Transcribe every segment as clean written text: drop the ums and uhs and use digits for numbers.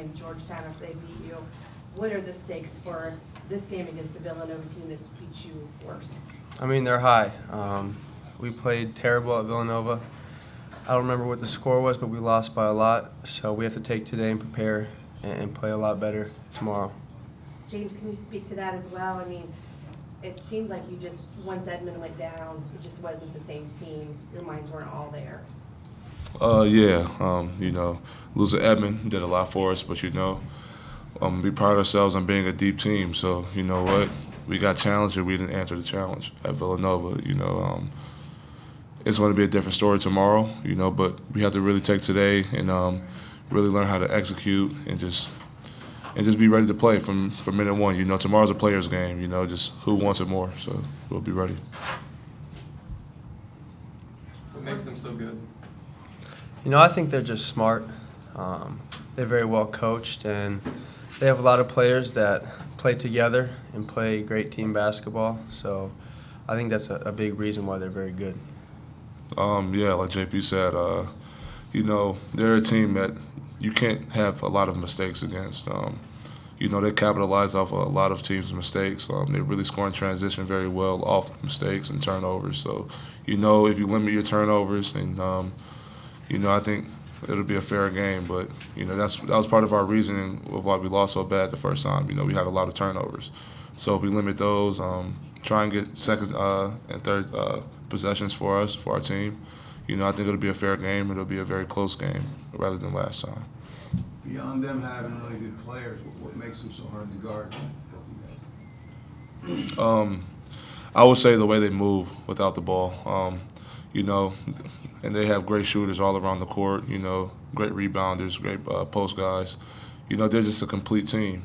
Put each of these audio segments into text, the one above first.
playing Georgetown after they beat you. What are the stakes for this game against the Villanova team that beat you worse? I mean, they're high. We played terrible at Villanova. I don't remember what the score was, but we lost by a lot. So we have to take today and prepare and play a lot better tomorrow. James, can you speak to that as well? I mean, it seemed like you just, once Edmond went down, it just wasn't the same team. Your minds weren't all there. Yeah, losing Edmond did a lot for us, but we pride ourselves on being a deep team. So you know what, we got challenged and we didn't answer the challenge at Villanova. It's going to be a different story tomorrow. But we have to really take today and really learn how to execute and just be ready to play from minute one. Tomorrow's a players' game. Just who wants it more. So we'll be ready. What makes them so good? I think they're just smart. They're very well coached, and they have a lot of players that play together and play great team basketball. So I think that's a big reason why they're very good. Yeah, like J.P said, they're a team that you can't have a lot of mistakes against. They capitalize off a lot of teams' mistakes. They really score in transition very well off mistakes and turnovers. So, if you limit your turnovers, and I think it'll be a fair game. But that was part of our reasoning of why we lost so bad the first time. We had a lot of turnovers. So if we limit those, try and get second and third possessions for us, for our team, I think it'll be a fair game. It'll be a very close game rather than last time. Beyond them having really good players, what makes them so hard to guard? I would say the way they move without the ball. And they have great shooters all around the court, great rebounders, great post guys. They're just a complete team.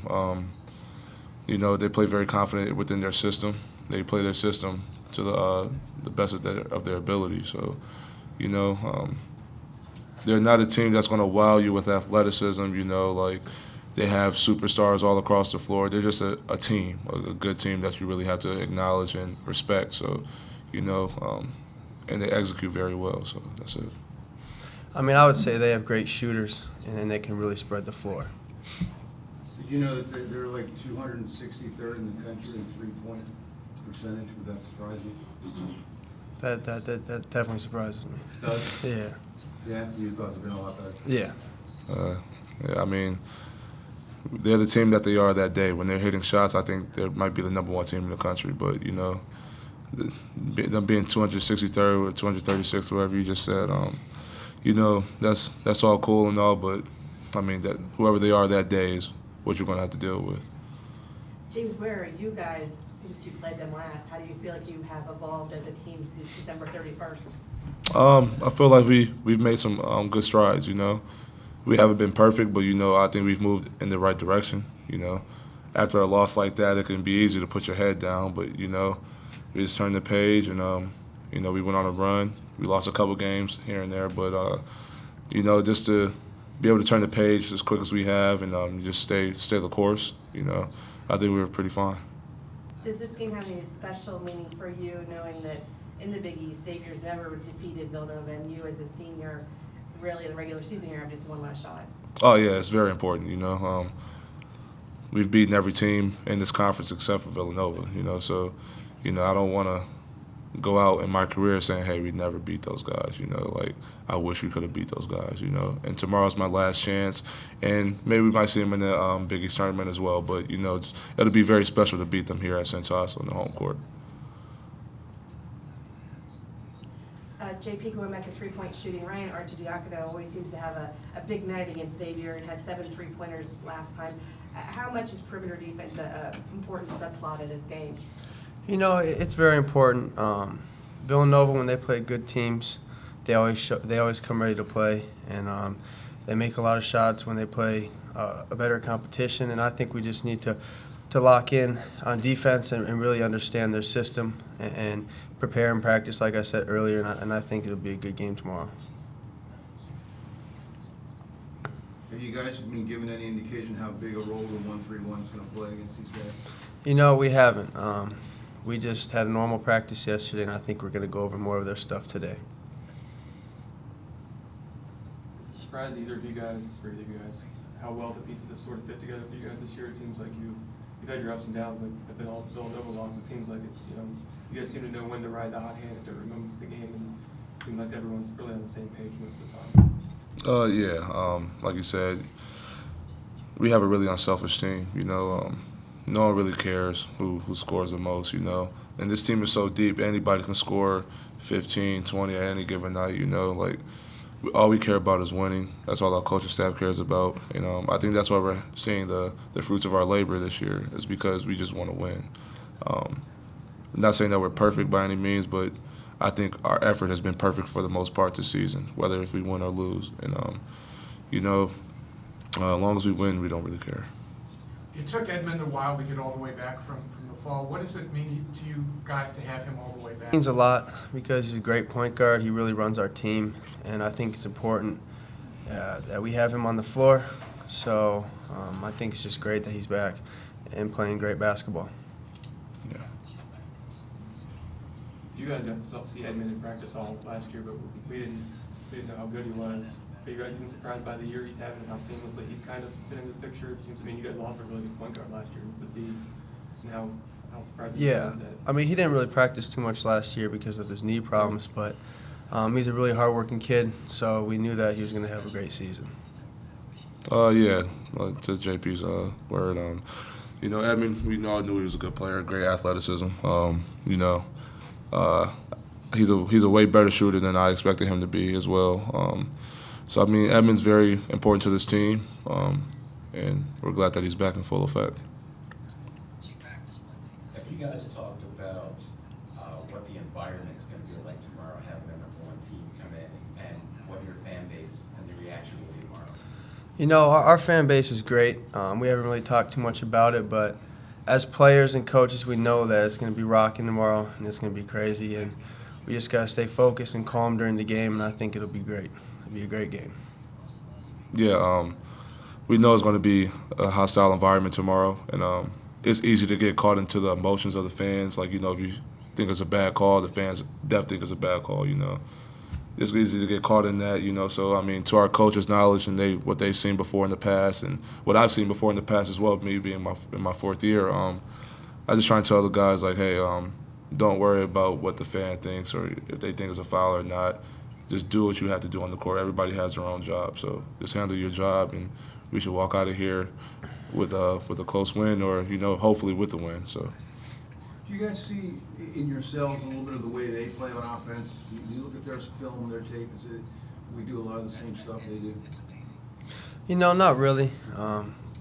They play very confident within their system. They play their system to the best of their ability. So, they're not a team that's going to wow you with athleticism, like they have superstars all across the floor. They're just a team, a good team that you really have to acknowledge and respect. So, and they execute very well, so that's it. I mean, I would say they have great shooters, and they can really spread the floor. Did you know that they're like 263rd in the country in three-point percentage? Would that surprise you? That definitely surprises me. Does? Yeah. Yeah, you thought they'd been a lot better. Yeah. Yeah, I mean, they're the team that they are that day. When they're hitting shots, I think they might be the #1 team in the country. But them being 263rd or 236th, whatever you just said, that's all cool and all. But I mean, that whoever they are that day is what you're going to have to deal with. James, where are you guys since you played them last? How do you feel like you have evolved as a team since December 31st? I feel like we've made some good strides. We haven't been perfect, but I think we've moved in the right direction. After a loss like that, it can be easy to put your head down, but we just turned the page, and we went on a run. We lost a couple games here and there, but just to be able to turn the page as quick as we have and just stay the course, I think we were pretty fine. Does this game have any special meaning for you, knowing that in the Big East, Xavier's never defeated Villanova, and you as a senior, really in the regular season, you have just one last shot? Oh yeah, it's very important. We've beaten every team in this conference except for Villanova. So I don't want to go out in my career saying, hey, we never beat those guys. Like I wish we could have beat those guys. And tomorrow's my last chance, and maybe we might see them in the Big East tournament as well. But it'll be very special to beat them here at Centos on the home court. J.P. going back to three-point shooting, Ryan Arcidiacono always seems to have a big night against Xavier and had 7 3-pointers last time. How much is perimeter defense an important subplot of this game? It's very important. Villanova, when they play good teams, they always come ready to play, and they make a lot of shots when they play a better competition. And I think we just need to lock in on defense and really understand their system and prepare and practice, like I said earlier, and I think it'll be a good game tomorrow. Have you guys been given any indication how big a role the 1-3-1 is going to play against these guys? We haven't. We just had a normal practice yesterday, and I think we're going to go over more of their stuff today. Is it surprised either of you guys, for either of you guys, how well the pieces have sort of fit together for you guys this year? It seems like you've had your ups and downs, like have been all Villanova loss. It seems like it's, you guys seem to know when to ride the hot hand at different moments of the game, and it seems like everyone's really on the same page most of the time. Yeah, like you said, we have a really unselfish team. No one really cares who scores the most. And this team is so deep, anybody can score 15, 20 at any given night. All we care about is winning. That's all our coaching staff cares about. I think that's why we're seeing the fruits of our labor this year, is because we just want to win. I'm not saying that we're perfect by any means, but I think our effort has been perfect for the most part this season, whether if we win or lose. And, as long as we win, we don't really care. It took Edmond a while to get all the way back from the fall. What does it mean to you guys to have him all the way back? It means a lot because he's a great point guard. He really runs our team, and I think it's important that we have him on the floor. So I think it's just great that he's back and playing great basketball. Yeah. You guys got to see Edmond in practice all last year, but we didn't know how good he was. Are you guys even surprised by the year he's having and how seamlessly he's kind of fit into the picture? It seems to me you guys lost a really good point guard last year with and how surprising Yeah, is that? I mean, he didn't really practice too much last year because of his knee problems, but he's a really hard-working kid, so we knew that he was going to have a great season. Yeah, to J.P.'s word, Edmond, we all knew he was a good player, great athleticism. He's a way better shooter than I expected him to be as well. So, Edmond's very important to this team, and we're glad that he's back in full effect. Have you guys talked about what the environment's going to be like tomorrow, having the #1 team come in, and what your fan base and the reaction will be tomorrow? Our fan base is great. We haven't really talked too much about it, but as players and coaches, we know that it's going to be rocking tomorrow, and it's going to be crazy, and we just got to stay focused and calm during the game, and I think it'll be great. It'll be a great game. Yeah, we know it's going to be a hostile environment tomorrow, and it's easy to get caught into the emotions of the fans. If you think it's a bad call, the fans definitely think it's a bad call. It's easy to get caught in that. So to our coaches' knowledge and what they've seen before in the past, and what I've seen before in the past as well, me being in my 4th year, I just try and tell the guys hey, don't worry about what the fan thinks or if they think it's a foul or not. Just do what you have to do on the court. Everybody has their own job, so just handle your job, and we should walk out of here with a close win, or hopefully with a win. So. Do you guys see in yourselves a little bit of the way they play on offense? You look at their film, their tape, we do a lot of the same stuff they do? Not really,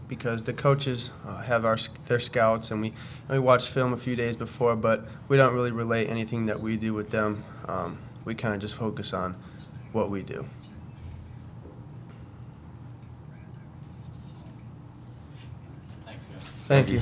because the coaches have their scouts, and we watch film a few days before, but we don't really relate anything that we do with them. We kind of just focus on what we do. Thanks, guys. Thank you.